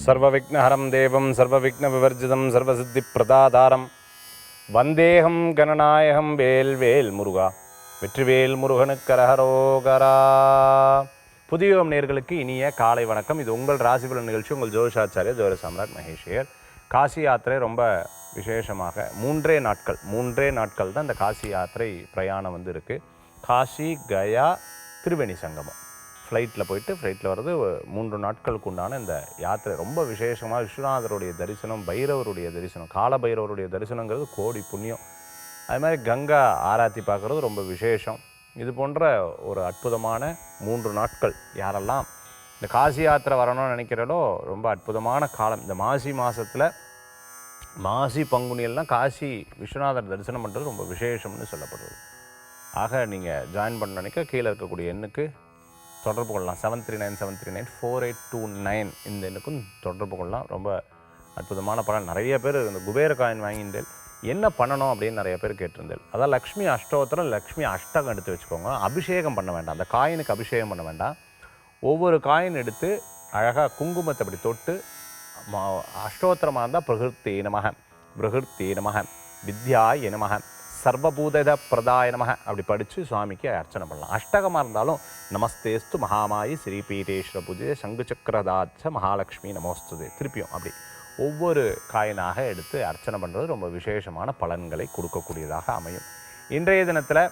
சர்வவிக்னஹரம் தேவம் சர்வவிக்னவிவர்ஜிதம் சர்வசித்திப்பிரதாதாரம் வந்தேகம் கணநாயகம் வேல் முருகா வெற்றிவேல் முருகனுக்கு அரஹரோகரா. புதிய நேயர்களுக்கு இனிய காலை வணக்கம். இது உங்கள் ராசிபலன் நிகழ்ச்சி. உங்கள் ஜோதிஷாச்சாரியர் ஜோதிட சாம்ராட் மகேஷியர். காசி யாத்திரை ரொம்ப விசேஷமாக மூன்றே நாட்கள் தான் இந்த காசி யாத்திரை பிரயாணம் இருக்குது. காசி, கயா, திரிவேணி சங்கமம். ஃப்ளைட்டில் போயிட்டு ஃப்ளைட்டில் வர்றது 3 நாட்களுக்கு உண்டான இந்த யாத்திரை ரொம்ப விசேஷமாக. விஸ்வநாதருடைய தரிசனம், பைரவருடைய தரிசனம், கால பைரவருடைய தரிசனங்கிறது கோடி புண்ணியம். அது மாதிரி கங்கா ஆராத்தி பார்க்குறது ரொம்ப விசேஷம். இது போன்ற ஒரு அற்புதமான 3 நாட்கள் யாரெல்லாம் இந்த காசி யாத்திரை வரணும்னு நினைக்கிறதோ ரொம்ப அற்புதமான காலம். இந்த மாசி மாதத்தில் மாசி பங்குனியெல்லாம் காசி விஸ்வநாதர் தரிசனம் பண்ணுறது ரொம்ப விசேஷம்னு சொல்லப்படுறது. ஆக நீங்கள் ஜாயின் பண்ண நினைக்க கீழே இருக்கக்கூடிய எண்ணுக்கு தொடர்பு கொள்ளலாம். 7397394829 இந்த எண்ணுக்கும் தொடர்பு கொள்ளலாம். ரொம்ப அற்புதமான பலன். நிறைய பேர் இந்த குபேர காயின் வாங்கிட்டேன், என்ன பண்ணணும் அப்படின்னு நிறைய பேர் கேட்டிருந்தேன். அதான் லக்ஷ்மி அஷ்டோத்திரம், லக்ஷ்மி அஷ்டகம் எடுத்து வச்சுக்கோங்க. அபிஷேகம் பண்ண வேண்டாம், அந்த காயினுக்கு அபிஷேகம் பண்ண வேண்டாம். ஒவ்வொரு காயின் எடுத்து அழகாக குங்குமத்தை அப்படி தொட்டு அஷ்டோத்திரமாக இருந்தால் பிரகிருத்தே நமக வித்யாய நமக சர்வபூத பிரதாய நமக அப்படி படித்து சுவாமிக்கு அர்ச்சனை பண்ணலாம். அஷ்டகமாக இருந்தாலும் நமஸ்தேஸ்து மகாமாயி ஸ்ரீபீடேஸ்வர பூஜை சங்குச்சக்கரதாச்ச மகாலட்சுமி நமோஸ்துதே திருப்பியும் அப்படி ஒவ்வொரு காயினாக எடுத்து அர்ச்சனை பண்ணுறது ரொம்ப விசேஷமான பலன்களை கொடுக்கக்கூடியதாக அமையும். இன்றைய தினத்தில்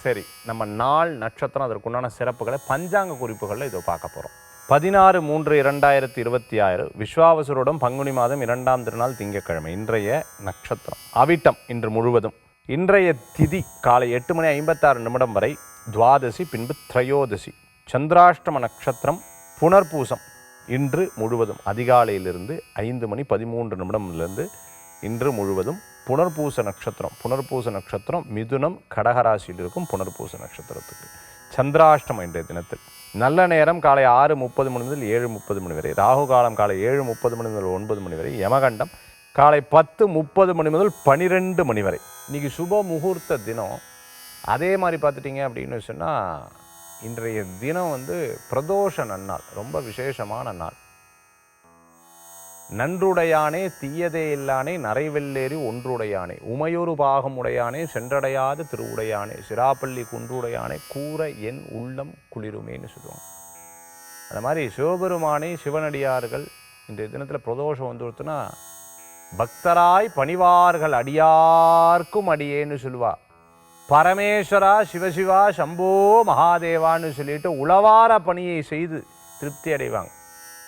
சரி நம்ம நாள் நட்சத்திரம் அதற்குண்டான சிறப்புகளை பஞ்சாங்க குறிப்புகளில் இதோ பார்க்க போகிறோம். 16/3/2026 விஸ்வாவசுரோடம் பங்குனி மாதம் 2ஆம் திருநாள் திங்கட்கிழமை. இன்றைய நட்சத்திரம் அவிட்டம் இன்று முழுவதும். இன்றைய திதி காலை 8:56 வரை துவாதசி, பின்பு திரையோதசி. சந்திராஷ்டம நட்சத்திரம் புனர்பூசம் இன்று முழுவதும் அதிகாலையிலிருந்து 5:13 இன்று முழுவதும் புனர்பூச நட்சத்திரம் மிதுனம் கடகராசியில் இருக்கும் புனர்பூச நட்சத்திரத்துக்கு சந்திராஷ்டமம். இன்றைய தினத்தில் நல்ல நேரம் காலை 6:30 முதல் 7:30 வரை, ராகு காலம் காலை 7:30 முதல் 9 வரை, யமகண்டம் காலை 10:30 முதல் 12 வரை. இன்றைக்கி சுப முகூர்த்த தினம். அதே மாதிரி பார்த்துட்டிங்க அப்படின்னு சொன்னால் இன்றைய தினம் பிரதோஷ நன்னாள், ரொம்ப விசேஷமான நாள். நன்றுடையானே தீயதே இல்லானே நரைவெல்லேறி ஒன்றுடையானே உமையொரு பாகம் உடையானே சென்றடையாத திருவுடையானே சிராப்பள்ளி குன்றுடையானே கூற என் உள்ளம் குளிருமேன்னு சொல்லுவாங்க. அந்த மாதிரி சிவபெருமானே சிவனடியார்கள் இன்றைய தினத்தில் பிரதோஷம் வந்துடுத்துன்னா பக்தராய் பணிவார்கள் அடியார்க்கும் அடியேன்னு சொல்லுவா. பரமேஸ்வரா சிவசிவா சம்போ மகாதேவான்னு சொல்லிட்டு உளவார பணியை செய்து திருப்தி அடைவாங்க.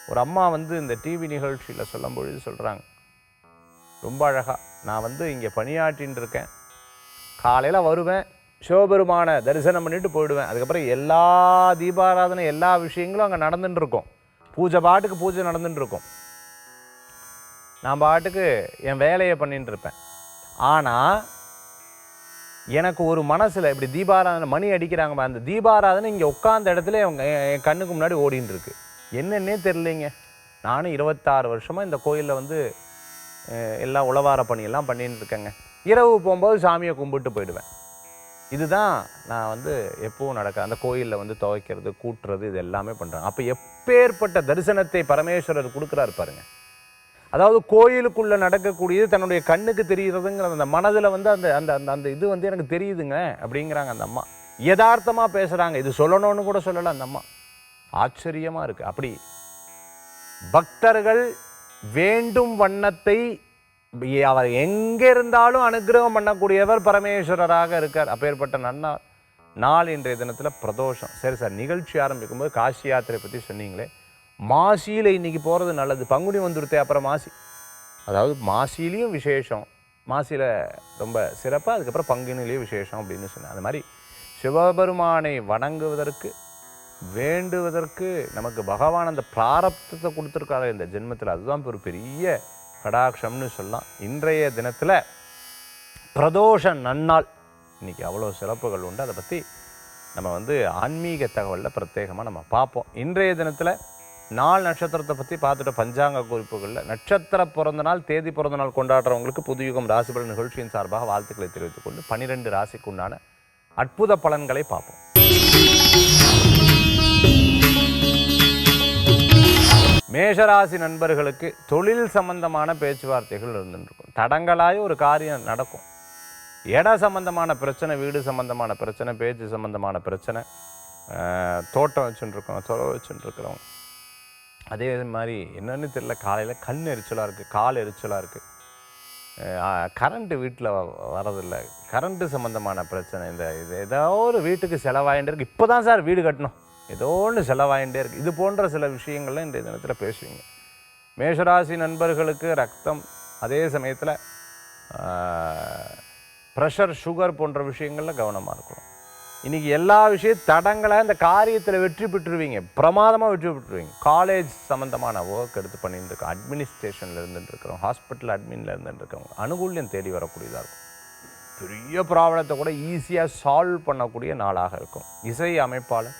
ஒரு அம்மா இந்த டிவி நிகழ்ச்சியில் சொல்லும் பொழுது சொல்கிறாங்க, ரொம்ப அழகாக, நான் இங்கே பணியாற்றின்னு இருக்கேன், காலையில் வருவேன், சிவபெருமான தரிசனம் பண்ணிட்டு போயிடுவேன், அதுக்கப்புறம் எல்லா தீபாராதனை எல்லா விஷயங்களும் அங்கே நடந்துட்டுருக்கோம், பூஜை பூஜை நடந்துட்டுருக்கோம், நான் பாட்டுக்கு என் வேலையை பண்ணிட்டு இருப்பேன். ஆனால் எனக்கு ஒரு மனசில் இப்படி தீபாராதனை மணி அடிக்கிறாங்க, அந்த தீபாராதனை இங்கே உட்கார்ந்த இடத்துல என் கண்ணுக்கு முன்னாடி ஓடின்னு இருக்கு. என்னன்னே தெரியலைங்க. நானும் 26 வருஷமாக இந்த கோயிலில் எல்லா உளவார பணியெல்லாம் பண்ணின்னு இருக்கேங்க. இரவு போகும்போது சாமியை கும்பிட்டு போயிடுவேன். இதுதான் நான் எப்பவும் நடக்க அந்த கோயிலில் துவைக்கிறது கூட்டுறது இது எல்லாமே பண்ணுறேன். அப்போ எப்பேற்பட்ட தரிசனத்தை பரமேஸ்வரர் கொடுக்குறாரு பாருங்க. அதாவது கோயிலுக்குள்ளே நடக்கக்கூடியது தன்னுடைய கண்ணுக்கு தெரிகிறதுங்கிற அந்த மனதில் அந்த அந்த அந்த இது எனக்கு தெரியுதுங்க அப்படிங்கிறாங்க அந்த அம்மா. யதார்த்தமாக பேசுகிறாங்க. இது சொல்லணும்னு கூட சொல்லலை அந்த அம்மா. ஆச்சரியமாக இருக்குது. அப்படி பக்தர்கள் வேண்டும் வண்ணத்தை அவர் எங்கே இருந்தாலும் அனுகிரகம் பண்ணக்கூடியவர் பரமேஸ்வரராக இருக்கார். அப்பேற்பட்ட நாள் இன்றைய தினத்தில் பிரதோஷம். சரி சார், நிகழ்ச்சி ஆரம்பிக்கும்போது காசி யாத்திரை பற்றி சொன்னீங்களே, மாசியில் இன்றைக்கி போகிறது நல்லது. பங்குனி வந்துடுத்தே, அப்புறம் மாசி. அதாவது மாசிலையும் விசேஷம், மாசியில் ரொம்ப சிறப்பாக, அதுக்கப்புறம் பங்குனிலையும் விசேஷம் அப்படின்னு சொன்னேன். அது மாதிரி சிவபெருமானை வணங்குவதற்கு வேண்டுவதற்கு நமக்கு பகவான் அந்த பிராரப்தத்தை கொடுத்துருக்காரு இந்த ஜென்மத்தில். அதுதான் ஒரு பெரிய கடாட்சம்னு சொல்லலாம். இன்றைய தினத்தில் பிரதோஷ நன்னாள். இன்றைக்கி அவ்வளோ சிறப்புகள் உண்டு. அதை பற்றி நம்ம ஆன்மீக தகவலில் பிரத்யேகமாக நம்ம பார்ப்போம். இன்றைய தினத்தில் நாள் நட்சத்திரத்தை பற்றி பார்த்துட்டு பஞ்சாங்க குறிப்புகளில் நட்சத்திர பிறந்த நாள் தேதி பிறந்த நாள் கொண்டாடுறவங்களுக்கு புதுயுகம் ராசிபலன் நிகழ்ச்சியின் சார்பாக வாழ்த்துக்களை தெரிவித்துக் கொண்டு 12 ராசிக்கு உண்டான அற்புத பலன்களை பார்ப்போம். மேஷராசி நண்பர்களுக்கு தொழில் சம்பந்தமான பேச்சுவார்த்தைகள் இருந்துருக்கும். தடங்களாய் ஒரு காரியம் நடக்கும். இட சம்பந்தமான பிரச்சனை, வீடு சம்பந்தமான பிரச்சனை, பேச்சு சம்பந்தமான பிரச்சனை, தோட்டம் வச்சுட்டுருக்கோம், துறவு வச்சுட்டுருக்குறோம். அதே மாதிரி என்னென்னு தெரியல, காலையில் கண் எரிச்சலாக இருக்குது, கால் எரிச்சலாக இருக்குது, கரண்ட்டு வீட்டில் வரதில்லை, கரண்ட்டு சம்மந்தமான பிரச்சனை, இது ஏதோ ஒரு வீட்டுக்கு செலவாயிட்டே இருக்குது. இப்போ தான் சார் வீடு கட்டணும், ஏதோ ஒன்று செலவாயிட்டே இருக்குது. இது போன்ற சில விஷயங்கள்லாம் இன்றைய தினத்தில் பேசுவீங்க. மேஷராசி நண்பர்களுக்கு ரத்தம், அதே சமயத்தில் ப்ரெஷர், சுகர் போன்ற விஷயங்களில் கவனமாக இருக்கணும். இன்றைக்கி எல்லா விஷயம் தடங்களை இந்த காரியத்தில் வெற்றி பெற்றுருவீங்க, பிரமாதமாக வெற்றி பெற்றுருவீங்க. காலேஜ் சம்மந்தமான ஒர்க் எடுத்து பண்ணிட்டு இருக்கோம், அட்மினிஸ்ட்ரேஷனில் இருந்துட்டுருக்கிறோம், ஹாஸ்பிட்டல் அட்மினில் இருந்துட்டுருக்கவங்க அனுகூல்யம் தேடி வரக்கூடியதாக இருக்கும். பெரிய ப்ராப்ளத்தை கூட ஈஸியாக சால்வ் பண்ணக்கூடிய நாளாக இருக்கும். இசை அமைப்பாளர்,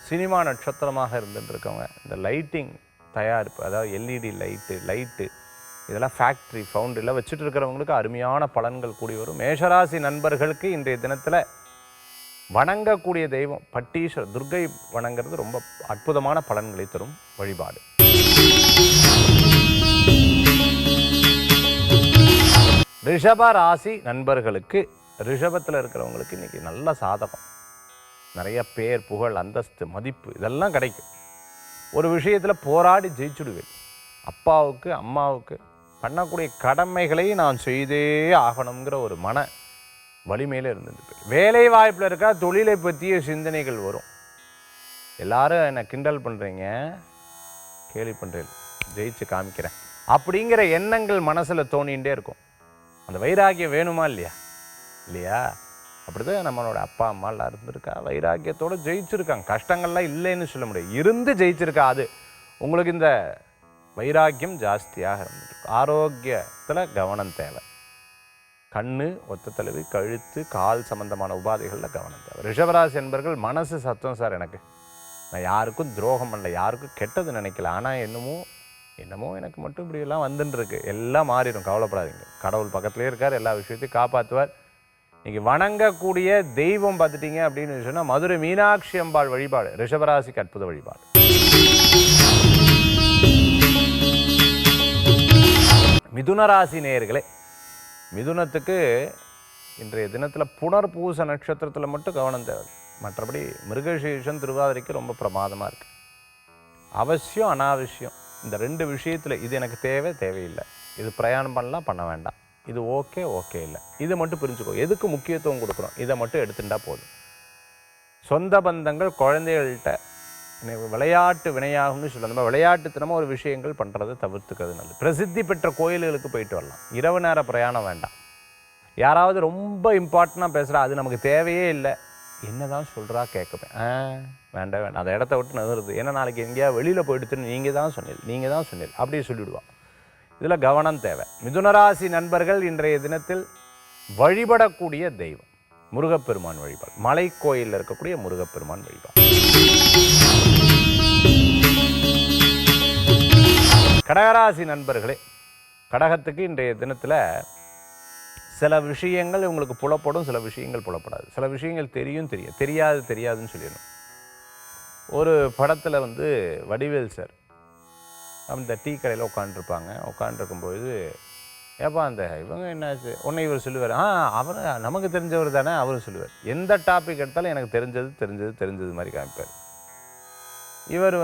சினிமா நட்சத்திரமாக இருந்துட்டுருக்கவங்க, இந்த லைட்டிங் தயாரிப்பு, அதாவது எல்இடி லைட்டு இதெல்லாம் ஃபேக்ட்ரி, ஃபவுண்டரியில் வச்சுட்டு இருக்கிறவங்களுக்கு அருமையான பலன்கள் கூடி வரும். மேஷராசி நண்பர்களுக்கு இன்றைய தினத்தில் வணங்கக்கூடிய தெய்வம் பட்டீஸ்வரர், துர்க்கை வணங்கிறது ரொம்ப அற்புதமான பலன்களை தரும் வழிபாடு. ரிஷப ராசி நண்பர்களுக்கு, ரிஷபத்தில் இருக்கிறவங்களுக்கு இன்றைக்கி நல்ல சாதகம். நிறைய பேர், புகழ், அந்தஸ்து, மதிப்பு இதெல்லாம் கிடைக்கும். ஒரு விஷயத்தில் போராடி ஜெயிச்சுடுவேன். அப்பாவுக்கு அம்மாவுக்கு பண்ணக்கூடிய கடமைகளை நான் செய்தே ஆகணுங்கிற ஒரு மன வலிமையில் இருந்துட்டு, வேலை வாய்ப்பில் இருக்கா தொழிலை பற்றிய சிந்தனைகள் வரும். எல்லாரும் என்னை கிண்டல் பண்ணுறீங்க, கேலி பண்ணுறேன், ஜெயிச்சு காமிக்கிறேன் அப்படிங்கிற எண்ணங்கள் மனசில் தோணிகிட்டே இருக்கும். அந்த வைராக்கியம் வேணுமா இல்லையா? இல்லையா? அப்படிதான் நம்மளோட அப்பா அம்மாலாம் இருந்திருக்கா, வைராக்கியத்தோடு ஜெயிச்சிருக்காங்க. கஷ்டங்கள்லாம் இல்லைன்னு சொல்ல முடியாது, இருந்து ஜெயிச்சிருக்கா. அது உங்களுக்கு இந்த வைராக்கியம் ஜாஸ்தியாக இருந்துருக்கு. ஆரோக்கியத்தில் கவனம் தேவை. கண்ணு, ஒத்த தலைவி, கழுத்து, கால் சம்பந்தமான உபாதைகளில் கவனம் தேவை. ரிஷபராசி என்பர்கள் மனசு சத்தம் சார், எனக்கு நான் யாருக்கும் துரோகம் பண்ணல, யாருக்கும் கெட்டது நினைக்கல, ஆனால் என்னமோ எனக்கு மட்டும் இப்படியெல்லாம் வந்துட்டுருக்கு, எல்லாம் மாறிடும், கவலைப்படாதீங்க. கடவுள் பக்கத்துலேயே இருக்கார், எல்லா விஷயத்தையும் காப்பாற்றுவார். இன்றைக்கி வணங்கக்கூடிய தெய்வம் பார்த்துட்டிங்க அப்படின்னு சொன்னால் மதுரை மீனாட்சி அம்பாள் வழிபாடு ரிஷபராசிக்கு அற்புத வழிபாடு. மிதுனராசி நேயர்களே, மிதுனத்துக்கு இன்றைய தினத்தில் புனர்பூச நட்சத்திரத்தில் மட்டும் கவனம் தேவை. மற்றபடி மிருகசீரிஷம், திருவாதிரைக்கு ரொம்ப பிரமாதமாக இருக்குது. அவசியம் அனாவசியம் இந்த ரெண்டு விஷயத்தில் இது எனக்கு தேவையில்லை, இது பிரயாணம் பண்ணலாம், பண்ண வேண்டாம், இது ஓகே இல்லை, இதை மட்டும் புரிஞ்சுக்கோ, எதுக்கு முக்கியத்துவம் கொடுக்குறோம் இதை மட்டும் எடுத்துட்டா போதும். சொந்த பந்தங்கள், குழந்தைகள்கிட்ட விளையாட்டு வினையாகும்னு சொல்ல, நம்ம விளையாட்டுத்தனமாக ஒரு விஷயங்கள் பண்ணுறதை தவிர்த்துக்கிறது நல்லது. பிரசித்தி பெற்ற கோயில்களுக்கு போயிட்டு வரலாம், இரவு நேர பிரயாணம் வேண்டாம். யாராவது ரொம்ப இம்பார்ட்டண்ட்டாக பேசுகிறா, அது நமக்கு தேவையே இல்லை, என்ன தான் சொல்கிறா கேட்குப்பேன், வேண்டாம் அந்த இடத்த விட்டு நகருது, ஏன்னா நாளைக்கு எங்கேயா வெளியில் போயிடுத்துன்னு நீங்கள் தான் சொன்னீங்க அப்படி சொல்லிவிடுவான். இதில் கவனம் தேவை. மிதுனராசி நண்பர்கள் இன்றைய தினத்தில் வழிபடக்கூடிய தெய்வம் முருகப்பெருமான் வழிபாடு, மலை கோயிலில் இருக்கக்கூடிய முருகப்பெருமான் வழிபாடு. கடகராசி நண்பர்களே, கடகத்துக்கு இன்றைய தினத்தில் சில விஷயங்கள் உங்களுக்கு புலப்படும், சில விஷயங்கள் புலப்படாது. சில விஷயங்கள் தெரியாதுன்னு சொல்லிடணும். ஒரு படத்தில் வடிவேல் சார் அந்த டீ கடையில் உட்காண்டிருக்கும்போது, ஏப்பா அந்த இவங்க என்னாச்சு உன்னை இவர் சொல்லுவார், அவர் நமக்கு தெரிஞ்சவர் தானே அவரும் சொல்லுவார். எந்த டாபிக் எடுத்தாலும் எனக்கு தெரிஞ்சது மாதிரி காமிப்பார். இவர்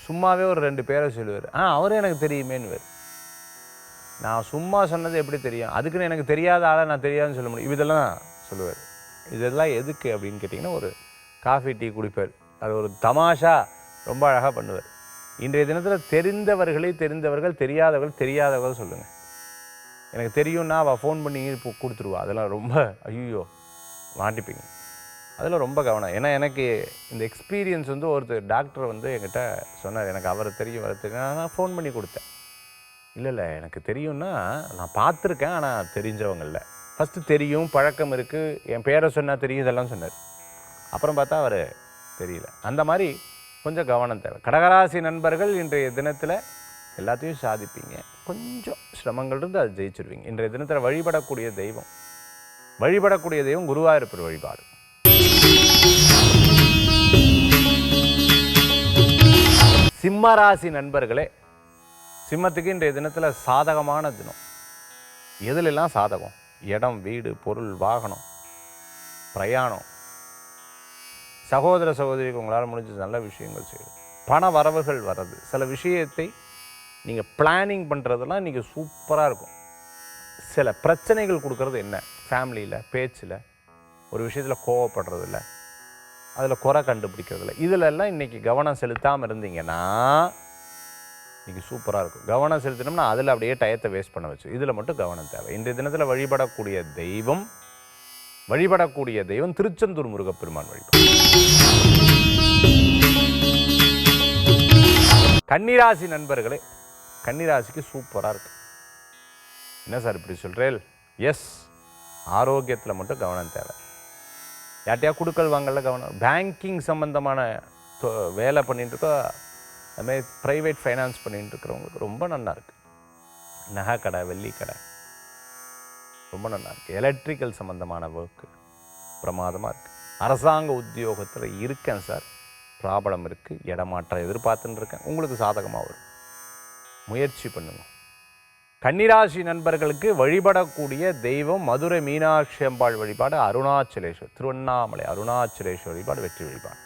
சும்மாவே ஒரு 2 பேரை சொல்லுவார், அவரும் எனக்கு தெரியுமேன்னு. நான் சும்மா சொன்னது எப்படி தெரியும், அதுக்குன்னு எனக்கு தெரியாத ஆளை நான் தெரியாதுன்னு சொல்ல முடியும், இதெல்லாம் சொல்லுவார். இதெல்லாம் எதுக்கு அப்படின்னு கேட்டிங்கன்னா, ஒரு காஃபி டீ குடிப்பார், அது ஒரு தமாஷா ரொம்ப அழகாக பண்ணுவார். இன்றைய தினத்தில் தெரிந்தவர்கள் தெரியாதவர்கள் சொல்லுங்கள். எனக்கு தெரியும்னா அவள் ஃபோன் பண்ணி கொடுத்துருவா, அதெல்லாம் ரொம்ப ஐயோ மாட்டிப்பீங்க, அதில் ரொம்ப கவனம். ஏன்னா எனக்கு இந்த எக்ஸ்பீரியன்ஸ் ஒருத்தர் டாக்டர் என்கிட்ட சொன்னார், எனக்கு அவரை தெரியும் நான் ஃபோன் பண்ணி கொடுத்தேன். இல்லை எனக்கு தெரியும்னா நான் பார்த்துருக்கேன், ஆனால் தெரிஞ்சவங்க இல்லை. ஃபஸ்ட்டு தெரியும், பழக்கம் இருக்குது, என் பேரை சொன்னால் தெரியும், இதெல்லாம் சொன்னார். அப்புறம் பார்த்தா அவர் தெரியல. அந்த மாதிரி கொஞ்சம் கவனம் தேவை. கடகராசி நண்பர்கள் இன்றைய தினத்தில் எல்லாத்தையும் சாதிப்பீங்க, கொஞ்சம் சிரமங்கள் இருந்து அதை ஜெயிச்சிருவீங்க. இன்றைய தினத்தில் வழிபடக்கூடிய தெய்வம் குருவாயூரப்பர் வழிபாடு. சிம்ம ராசி நண்பர்களே, சிம்மத்துக்கு இன்றைய தினத்தில் சாதகமான தினம். எதுலெல்லாம் சாதகம்? இடம், வீடு, பொருள், வாகனம், பிரயாணம், சகோதர சகோதரிக்கு உங்களால் முடிஞ்ச நல்ல விஷயங்கள் செய்யும். பண வரவுகள் வர்றது, சில விஷயத்தை நீங்கள் பிளானிங் பண்ணுறதெல்லாம் இன்றைக்கி சூப்பராக இருக்கும். சில பிரச்சனைகள் கொடுக்கறது என்ன? ஃபேமிலியில், பேச்சில், ஒரு விஷயத்தில் கோவப்படுறதில்ல, அதில் குறை கண்டுபிடிக்கிறதில்ல, இதிலெல்லாம் இன்றைக்கி கவனம் செலுத்தாமல் இருந்தீங்கன்னா இன்றைக்கி சூப்பராக இருக்கும். கவனம் செலுத்தினோம்னா அதில் அப்படியே டயத்தை வேஸ்ட் பண்ண வச்சு, இதில் மட்டும் கவனம் தேவை. இன்றைய தினத்தில் வழிபடக்கூடிய தெய்வம் திருச்செந்தூர் முருகப்பெருமான் வழிபாடு. கன்னிராசி நண்பர்களே, கன்னிராசிக்கு சூப்பராக இருக்கு. என்ன சார் இப்படி சொல்கிறேன்? எஸ், ஆரோக்கியத்தில் மட்டும் கவனம் தேவை. யார்ட்டையா கொடுக்கல் வாங்கல கவனம். பேங்கிங் சம்பந்தமான வேலை பண்ணிட்டு இருக்கோ, அதுமாதிரி ப்ரைவேட் ஃபைனான்ஸ் பண்ணிட்டு இருக்கிறவங்களுக்கு ரொம்ப நல்லா இருக்கு. நகை கடை, வெள்ளி கடை ரொம்ப நல்லா இருக்குது. எலக்ட்ரிக்கல் சம்மந்தமான ஒர்க்கு பிரமாதமாக இருக்குது. அரசாங்க உத்தியோகத்தில் இருக்கேன் சார், ப்ராப்ளம் இருக்குது, இடமாற்றம் எதிர்பார்த்துன்னு இருக்கேன், உங்களுக்கு சாதகமாக வரும், முயற்சி பண்ணுங்க. கன்னிராசி நண்பர்களுக்கு வழிபடக்கூடிய தெய்வம் மதுரை மீனாட்சி அம்பாள் வழிபாடு, அருணாச்சலேஸ்வர், திருவண்ணாமலை அருணாச்சலேஸ்வர் வழிபாடு வெற்றி வழிபாடு.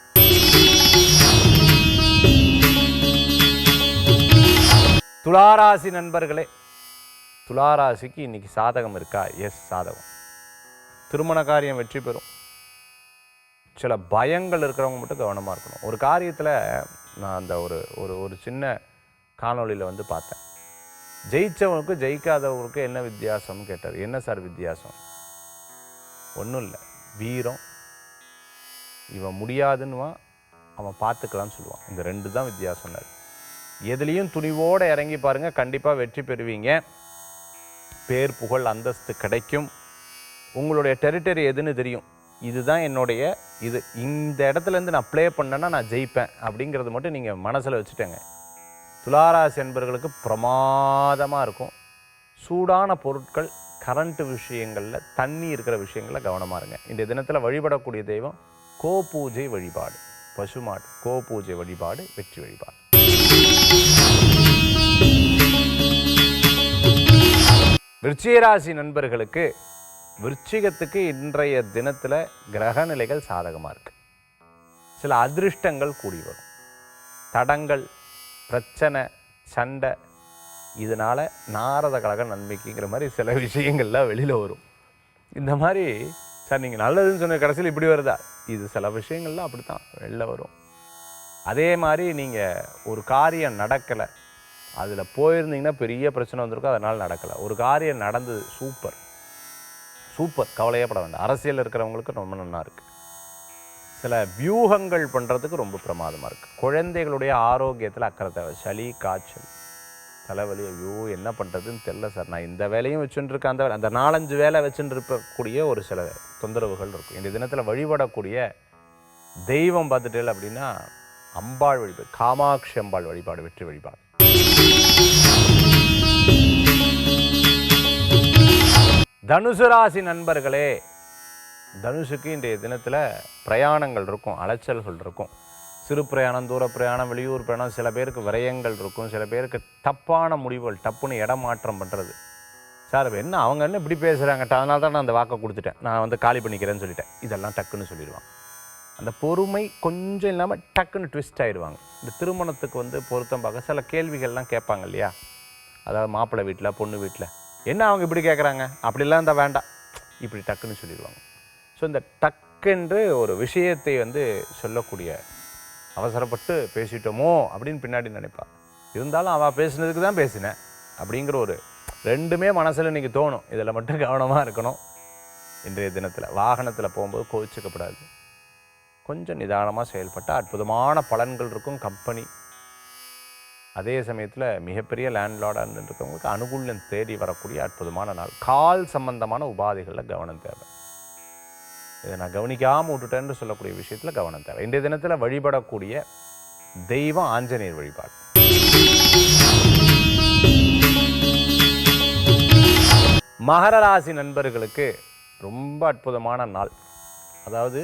துளாராசி நண்பர்களே, துளாராசிக்கு இன்னைக்கு சாதகம் இருக்கா? எஸ், சாதகம். திருமண காரியம் வெற்றி பெறும். சில பயங்கள் இருக்கிறவங்க மட்டும் கவனமாக இருக்கணும். ஒரு காரியத்தில் நான் அந்த ஒரு சின்ன காணொளியில் வந்து பார்த்தேன். ஜெயித்தவனுக்கு ஜெயிக்காதவனுக்கு என்ன வித்தியாசம்னு கேட்டார். என்ன சார் வித்தியாசம்? ஒன்றும் இல்லை, வீரம். இவன் முடியாதுன்னுவான், அவன் பார்த்துக்கலான்னு சொல்லுவான். இந்த ரெண்டு தான் வித்தியாசம்னாரு. எதுலேயும் துணிவோடு இறங்கி பாருங்கள், கண்டிப்பாக வெற்றி பெறுவீங்க. பேர், புகழ், அந்தஸ்து கிடைக்கும். உங்களுடைய டெரிட்டரி எதுன்னு தெரியும். இதுதான் என்னுடைய இது, இந்த இடத்துலேருந்து நான் ப்ளே பண்ணேன்னா நான் ஜெயிப்பேன் அப்படிங்கிறது மட்டும் நீங்கள் மனசில் வச்சுட்டேங்க. துளாராசி என்பவர்களுக்கு பிரமாதமாக இருக்கும். சூடான பொருட்கள், கரண்ட்டு விஷயங்களில், தண்ணி இருக்கிற விஷயங்களில் கவனமாக இருங்க. இந்த தினத்தில் வழிபடக்கூடிய தெய்வம் கோ பூஜை வழிபாடு, பசுமாடு கோ பூஜை வழிபாடு வெற்றி வழிபாடு. விருச்சிகராசி நண்பர்களுக்கு, விருச்சிகத்துக்கு இன்றைய தினத்தில் கிரக நிலைகள் சாதகமாக இருக்குது. சில அதிர்ஷ்டங்கள் கூடி வரும். தடங்கள், பிரச்சனை, சண்டை, இதனால் நாரத கழக நன்மைக்குங்கிற மாதிரி சில விஷயங்கள்லாம் வெளியில் வரும். இந்த மாதிரி சார் நீங்கள் நல்லதுன்னு சொன்ன கடைசியில் இப்படி வருதா? இது சில விஷயங்கள்லாம் அப்படி தான் வெளில வரும். அதே மாதிரி நீங்கள் ஒரு காரியம் நடக்கலை, அதில் போயிருந்தீங்கன்னா பெரிய பிரச்சனை வந்திருக்கும், அதனால் நடக்கலை. ஒரு காரியம் நடந்தது, சூப்பர் சூப்பர், கவலையப்பட வேண்டாம். அரசியல் இருக்கிறவங்களுக்கு ரொம்ப நல்லா இருக்குது. சில வியூகங்கள் பண்ணுறதுக்கு ரொம்ப பிரமாதமாக இருக்குது. குழந்தைகளுடைய ஆரோக்கியத்தில் அக்கறை தேவை. சளி, காய்ச்சல், தலைவலி, ஐயோ என்ன பண்ணுறதுன்னு தெரில சார், நான் இந்த வேலையும் வச்சுட்டு இருக்கேன், அந்த 4-5 வேலை வச்சுட்டு இருக்கக்கூடிய ஒரு சில தொந்தரவுகள் இருக்கும். இந்த தினத்தில் வழிபடக்கூடிய தெய்வம் பார்த்துட்டேன் அப்படின்னா அம்பாள் வழிபாடு, காமாட்சி அம்பாள் வழிபாடு வெற்றி வழிபாடு. தனுசு ராசி நண்பர்களே, தனுஷுக்கு இன்றைய தினத்தில் பிரயாணங்கள் இருக்கும், அலைச்சல்கள் இருக்கும். சிறு பிரயாணம், தூர பிரயாணம், வெளியூர் பிரயாணம், சில பேருக்கு விரயங்கள் இருக்கும், சில பேருக்கு தப்பான முடிவுகள், டப்புன்னு இடம் மாற்றம் பண்ணுறது. சார் என்ன அவங்க என்ன இப்படி பேசுகிறாங்க, அதனால தான் நான் அந்த வாக்கை கொடுத்துட்டேன், நான் வந்து காலி பண்ணிக்கிறேன்னு சொல்லிட்டேன், இதெல்லாம் டக்குன்னு சொல்லிடுவாங்க. அந்த பொறுமை கொஞ்சம் இல்லாமல் டக்குன்னு ட்விஸ்ட் ஆகிடுவாங்க. இந்த திருமணத்துக்கு வந்து பொருத்தம் பார்க்க சில கேள்விகள்லாம் கேட்பாங்க இல்லையா, அதாவது மாப்பிள்ளை வீட்டில், பொண்ணு வீட்டில், என்ன அவங்க இப்படி கேட்குறாங்க, அப்படிலாம் இருந்தால் வேண்டாம், இப்படி டக்குன்னு சொல்லிடுவாங்க. ஸோ இந்த டக்குன்று ஒரு விஷயத்தை வந்து சொல்லக்கூடிய, அவசரப்பட்டு பேசிட்டோமோ அப்படின்னு பின்னாடி நினைப்பாள். இருந்தாலும் அவள் பேசுனதுக்கு தான் பேசினேன் அப்படிங்கிற ஒரு ரெண்டுமே மனசில் இன்றைக்கி தோணும். இதில் மட்டும் கவனமாக இருக்கணும். இன்றைய தினத்தில் வாகனத்தில் போகும்போது கோவிச்சுக்கப்படாது, கொஞ்சம் நிதானமாக செயல்பட்டால் அற்புதமான பலன்கள் இருக்கும். கம்பெனி, அதே சமயத்தில் மிகப்பெரிய லேண்ட்லார்டாக இருக்கவங்களுக்கு அனுகூலம் தேடி வரக்கூடிய அற்புதமான நாள். கால் சம்பந்தமான உபாதைகளில் கவனம் தேவை. இதை நான் கவனிக்காமல் விட்டுட்டேன்னு சொல்லக்கூடிய விஷயத்தில் கவனம் தேவை. இன்றைய தினத்தில் வழிபடக்கூடிய தெய்வம் ஆஞ்சநேயர் வழிபாடு. மகர ராசி நண்பர்களுக்கு ரொம்ப அற்புதமான நாள். அதாவது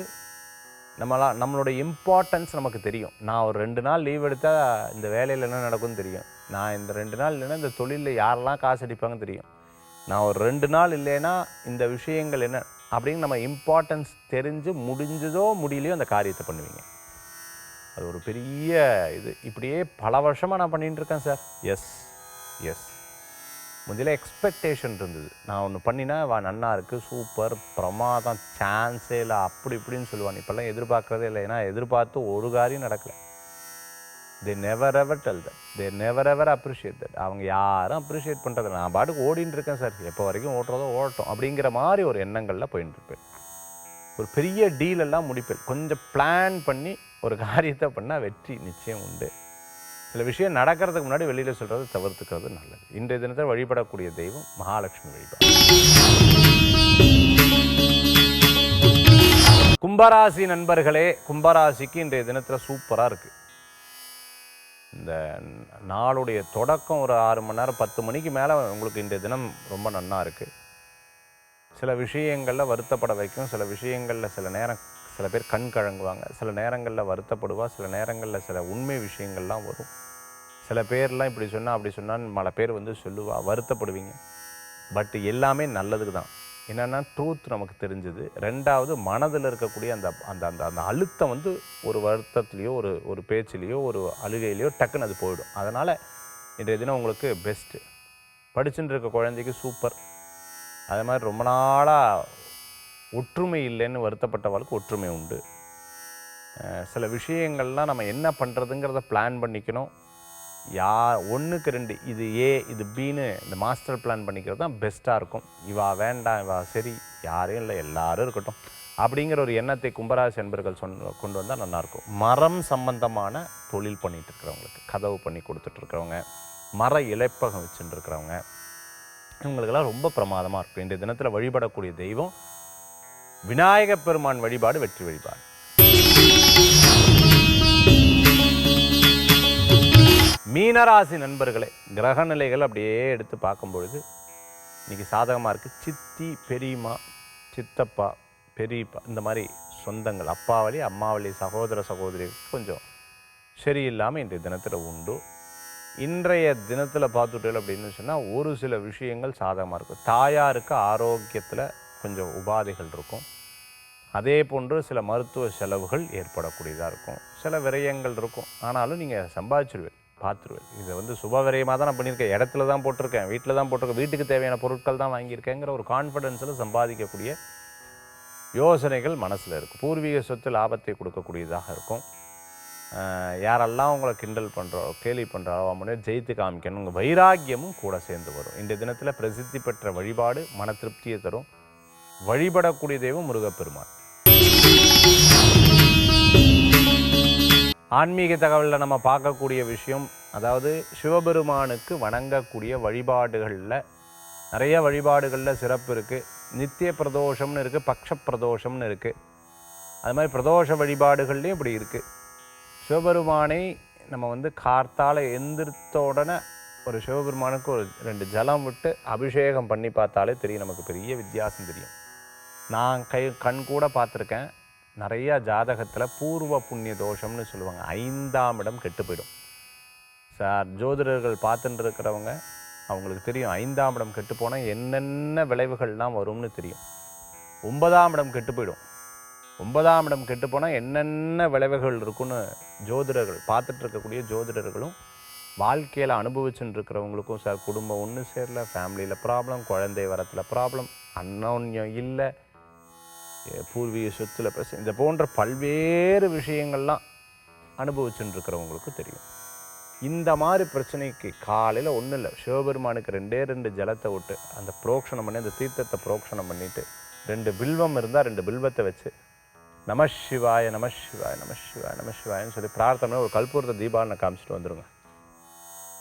நம்மளோட இம்பார்ட்டன்ஸ் நமக்கு தெரியும். நான் ஒரு 2 நாள் லீவ் எடுத்தால் இந்த வேலையில் என்ன நடக்கும்னு தெரியும். நான் இந்த 2 நாள் இல்லைன்னா இந்த தொழிலில் யாரெல்லாம் காசு அடிப்பாங்கன்னு தெரியும். நான் ஒரு 2 நாள் இல்லைன்னா இந்த விஷயங்கள் என்ன அப்படின்னு நம்ம இம்பார்ட்டன்ஸ் தெரிஞ்சு முடிஞ்சதோ முடியலையோ அந்த காரியத்தை பண்ணுவீங்க. அது ஒரு பெரிய இது. இப்படியே பல வருஷமாக நான் பண்ணிகிட்டு இருக்கேன் சார். எஸ் முதல்ல எக்ஸ்பெக்டேஷன் இருந்தது. நான் ஒன்று பண்ணினா நன்னா இருக்குது, சூப்பர், பிரமாதம், சான்ஸே இல்லை, அப்படி இப்படின்னு சொல்லுவான். இப்போல்லாம் எதிர்பார்க்குறதே இல்லை. ஏன்னா எதிர்பார்த்து ஒரு காரியம் நடக்கலை. They never ever tell that, they never ever appreciate that. அவங்க யாரும் அப்ரிஷியேட் பண்ணுறது. நான் பாட்டுக்கு ஓடின்னு இருக்கேன் சார், எப்போ வரைக்கும் ஓட்டுறதோ ஓடட்டும் அப்படிங்கிற மாதிரி ஒரு எண்ணங்களில் போயின்னு இருப்பேன். ஒரு பெரிய டீலெல்லாம் முடிப்பேன். கொஞ்சம் பிளான் பண்ணி ஒரு காரியத்தை பண்ணால் வெற்றி நிச்சயம் உண்டு. சில விஷயம் நடக்கிறதுக்கு முன்னாடி வெளியில் சொல்கிறது தவிர்த்துக்கிறது நல்லது. இன்றைய தினத்தில் வழிபடக்கூடிய தெய்வம் மகாலட்சுமி வழிபாடு. கும்பராசி நண்பர்களே, கும்பராசிக்கு இன்றைய தினத்தில் சூப்பராக இருக்குது. இந்த நாளுடைய தொடக்கம் ஒரு 6 மணி நேரம் 10 மணிக்கு மேலே உங்களுக்கு இன்றைய தினம் ரொம்ப நன்னா இருக்குது. சில விஷயங்களில் வருத்தப்பட வைக்கும். சில விஷயங்களில் சில பேர் கண் கழங்குவாங்க. சில நேரங்களில் வருத்தப்படுவா. சில நேரங்களில் சில உண்மை விஷயங்கள்லாம் வரும். சில பேர்லாம் இப்படி சொன்னால் அப்படி சொன்னான்னு பல பேர் சொல்லுவா, வருத்தப்படுவீங்க. பட் எல்லாமே நல்லதுக்கு தான். என்னென்னா ட்ரூத் நமக்கு தெரிஞ்சது. ரெண்டாவது மனதில் இருக்கக்கூடிய அந்த அந்த அந்த அந்த அழுத்தம் ஒரு வருத்தத்துலேயோ ஒரு பேச்சிலையோ ஒரு அழுகையிலையோ டக்குன்னு அது போயிடும். அதனால் இன்றைய தினம் உங்களுக்கு பெஸ்ட்டு. படிச்சுட்டு இருக்க குழந்தைக்கு சூப்பர். அதே மாதிரி ரொம்ப நாளாக ஒற்றுமை இல்லைன்னு வருத்தப்பட்டவர்களுக்கு ஒற்றுமை உண்டு. சில விஷயங்கள்லாம் நம்ம என்ன பண்ணுறதுங்கிறத பிளான் பண்ணிக்கணும். 1க்கு 2 இது ஏ இது பின்னு இந்த மாஸ்டர் பிளான் பண்ணிக்கிறது தான் பெஸ்ட்டாக இருக்கும். இவா வேண்டாம், இவா சரி, யாரும் இல்லை, எல்லாரும் இருக்கட்டும் அப்படிங்கிற ஒரு எண்ணத்தை கும்பராசி என்பர்கள் கொண்டு வந்தால் நல்லாயிருக்கும். மரம் சம்பந்தமான தொழில் பண்ணிகிட்டு இருக்கிறவங்களுக்கு, கதவு பண்ணி கொடுத்துட்ருக்கிறவங்க, மர இலைப்பகம் வச்சுட்டு இருக்கிறவங்க, இவங்களுக்கெல்லாம் ரொம்ப பிரமாதமாக இருக்கும். இன்றைய தினத்தில் வழிபடக்கூடிய தெய்வம் விநாயகப் பெருமான் வழிபாடு வெற்றி வழிபாடு. மீனராசி நண்பர்களே, கிரக நிலைகள் அப்படியே எடுத்து பார்க்கும் பொழுது இன்றைக்கி சாதகமாக இருக்குது. சித்தி, பெரியம்மா, சித்தப்பா, பெரியப்பா இந்த மாதிரி சொந்தங்கள், அப்பா வழி அம்மா வழி சகோதர சகோதரிகளுக்கு கொஞ்சம் சரியில்லாமல் இன்றைய தினத்தில் உண்டு. இன்றைய தினத்தில் பார்த்துட்டேன் அப்படின்னு சொன்னால் ஒரு சில விஷயங்கள் சாதகமாக இருக்கும். தாயாருக்கு ஆரோக்கியத்தில் கொஞ்சம் உபாதைகள் இருக்கும். அதே போன்று சில மருத்துவ செலவுகள் ஏற்படக்கூடியதாக இருக்கும். சில விரயங்கள் இருக்கும். ஆனாலும் நீங்கள் சம்பாதிச்சிருவேன், பார்த்துருவேன். இதை சுப விரயமாக தான் நான் பண்ணியிருக்கேன், இடத்துல தான் போட்டிருக்கேன், வீட்டில் தான் போட்டிருக்கேன், வீட்டுக்கு தேவையான பொருட்கள் தான் வாங்கியிருக்கேங்கிற ஒரு கான்ஃபிடென்ஸில் சம்பாதிக்கக்கூடிய யோசனைகள் மனசில் இருக்கும். பூர்வீக சொத்து லாபத்தை கொடுக்கக்கூடியதாக இருக்கும். யாரெல்லாம் உங்களை கிண்டல் பண்ணுறோம், கேலி பண்ணுறாரோ அவங்களே ஜெயித்து காமிக்கணும். உங்கள் வைராக்கியமும் கூட சேர்ந்து வரும். இந்த தினத்தில் பிரசித்தி பெற்ற வழிபாடு மன திருப்தியை தரும். வழிபடக்கூடிய தெய்வம் முருகப்பெருமான். ஆன்மீக தகவலில் நம்ம பார்க்கக்கூடிய விஷயம், அதாவது சிவபெருமானுக்கு வணங்கக்கூடிய வழிபாடுகளில் நிறைய வழிபாடுகளில் சிறப்பு இருக்குது. நித்திய பிரதோஷம்னு இருக்குது, பக்ஷ பிரதோஷம்னு இருக்குது. அது மாதிரி பிரதோஷ வழிபாடுகள்லேயும் இப்படி இருக்குது. சிவபெருமானை நம்ம கார்த்தால எந்திரித்த உடனே ஒரு சிவபெருமானுக்கு ஒரு 2 ஜலம் விட்டு அபிஷேகம் பண்ணி பார்த்தாலே தெரியும், நமக்கு பெரிய வித்தியாசம் தெரியும். நான் கண் கூட பார்த்துருக்கேன். நிறையா ஜாதகத்தில் பூர்வ புண்ணிய தோஷம்னு சொல்லுவாங்க, 5ஆம் இடம் கெட்டு போயிடும் சார். ஜோதிடர்கள் பார்த்துட்டு இருக்கிறவங்க அவங்களுக்கு தெரியும் 5ஆம் இடம் கெட்டு போனால் என்னென்ன விளைவுகள்லாம் வரும்னு தெரியும். 9ஆம் இடம் கெட்டு போயிடும். 9ஆம் இடம் கெட்டு போனால் என்னென்ன விளைவுகள் இருக்குன்னு ஜோதிடர்கள் பார்த்துட்டு இருக்கக்கூடிய ஜோதிடர்களும் வாழ்க்கையில் அனுபவிச்சுட்டு இருக்கிறவங்களுக்கும் சார், குடும்பம் ஒன்று சேரல, ஃபேமிலியில் ப்ராப்ளம், குழந்தை வரத்தில் ப்ராப்ளம், அன்னோன்யம் இல்லை, பூர்வீக சொத்துல பிரச்சனை, இந்த போன்ற பல்வேறு விஷயங்கள்லாம் அனுபவிச்சுட்டு இருக்கிறவங்களுக்கு தெரியும். இந்த மாதிரி பிரச்சனைக்கு காலையில் ஒன்றும் இல்லை, சிவபெருமானுக்கு 2 ஜலத்தை விட்டு அந்த புரோக்ஷனம் பண்ணி, அந்த தீர்த்தத்தை புரோக்ஷனம் பண்ணிவிட்டு 2 பில்வம் இருந்தால் 2 பில்வத்தை வச்சு நமசிவாய நமசிவாய நமசிவாய நமசிவாயன்னு சொல்லி பிரார்த்தனை ஒரு கற்பூரத்தை தீபாவளி காமிச்சிட்டு வந்துடுங்க.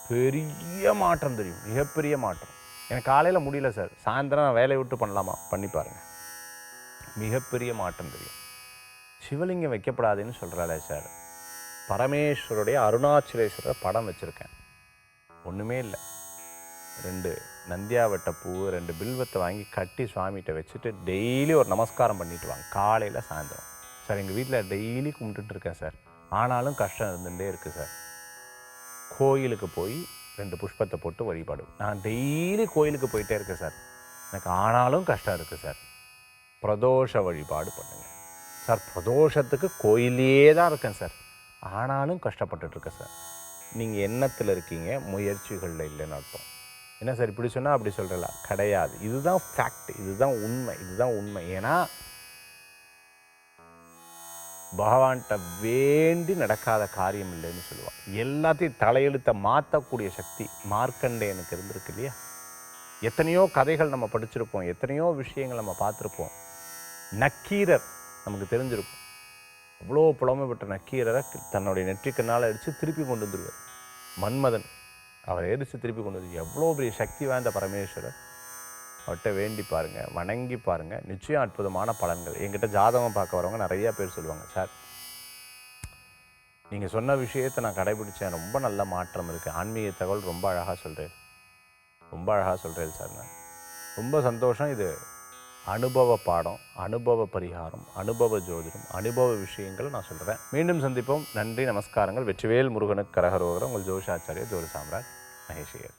பெரிய மாற்றம் தெரியும், மிகப்பெரிய மாற்றம். எனக்கு காலையில் முடியல சார், சாயந்தரம் வேலையை விட்டு பண்ணலாமா, பண்ணி பாருங்கள், மிகப்பெரிய மாற்றம் தெரியும். சிவலிங்கம் வைக்கப்படாதுன்னு சொல்கிறாளே சார், பரமேஸ்வருடைய அருணாச்சலேஸ்வரர் படம் வச்சுருக்கேன், ஒன்றுமே இல்லை. 2 நந்தியாவட்ட பூ 2 பில்வத்தை வாங்கி கட்டி சுவாமிகிட்ட வச்சுட்டு டெய்லி ஒரு நமஸ்காரம் பண்ணிட்டு வாங்க, காலையில் சாயந்தரம். சார் எங்கள் வீட்டில் டெய்லி கும்பிட்டுட்டு இருக்கேன் சார், ஆனாலும் கஷ்டம் இருந்துகிட்டே இருக்குது சார். கோயிலுக்கு போய் 2 புஷ்பத்தை போட்டு வழிபாடு. நான் டெய்லி கோயிலுக்கு போயிட்டே இருக்கேன் சார், எனக்கு ஆனாலும் கஷ்டம் இருக்குது சார். பிரதோஷ வழிபாடு பண்ணுங்கள் சார். பிரதோஷத்துக்கு கோயிலே தான் இருக்கேன் சார், ஆனாலும் கஷ்டப்பட்டுட்ருக்கேன் சார். நீங்கள் எண்ணத்தில் இருக்கீங்க, முயற்சிகளில் இல்லைன்னு அர்த்தம். என்ன சார் இப்படி சொன்னால் அப்படி சொல்கிறல, கிடையாது. இதுதான் ஃபேக்ட், இதுதான் உண்மை, இதுதான் உண்மை. ஏன்னா பகவான்கிட்ட வேண்டி நடக்காத காரியம் இல்லைன்னு சொல்லுவாள். எல்லாத்தையும் தலையெழுத்தை மாற்றக்கூடிய சக்தி மார்க்கண்டேயனுக்கு இருந்திருக்கு இல்லையா? எத்தனையோ கதைகள் நம்ம படிச்சிருப்போம், எத்தனையோ விஷயங்கள் நம்ம பார்த்துருப்போம். நக்கீரர் நமக்கு தெரிஞ்சிருக்கும். அவ்வளோ புலமை பெற்ற நக்கீரரை தன்னுடைய நெற்றிக்கண்ணால் அடித்து திருப்பி கொண்டு வந்துடுவார். மன்மதன் அவரை எரித்து திருப்பி கொண்டு வந்து, எவ்வளோ பெரிய சக்தி வாய்ந்த பரமேஸ்வரர். அவர்கிட்ட வேண்டி பாருங்கள், வணங்கி பாருங்கள், நிச்சயம் அற்புதமான பலன்கள். என்கிட்ட ஜாதகம் பார்க்க வரவங்க நிறையா பேர் சொல்லுவாங்க, சார் நீங்கள் சொன்ன விஷயத்தை நான் கடைபிடிச்சேன், ரொம்ப நல்ல மாற்றம் இருக்குது, ஆன்மீக தகவல் ரொம்ப அழகாக சொல்கிறேன், ரொம்ப அழகாக சொல்கிறேன் சார். நான் ரொம்ப சந்தோஷம். இது அனுபவ பாடம், அனுபவ பரிகாரம், அனுபவ ஜோதிடம், அனுபவ விஷயங்களை நான் சொல்கிறேன். மீண்டும் சந்திப்போம். நன்றி, நமஸ்காரங்கள். வெற்றிவேல் முருகனுக்கு கரகரோகரம். உங்கள் ஜோதிஷாச்சாரியா ஜோதி சாம்ராட் மகேஷ் ஐயர்.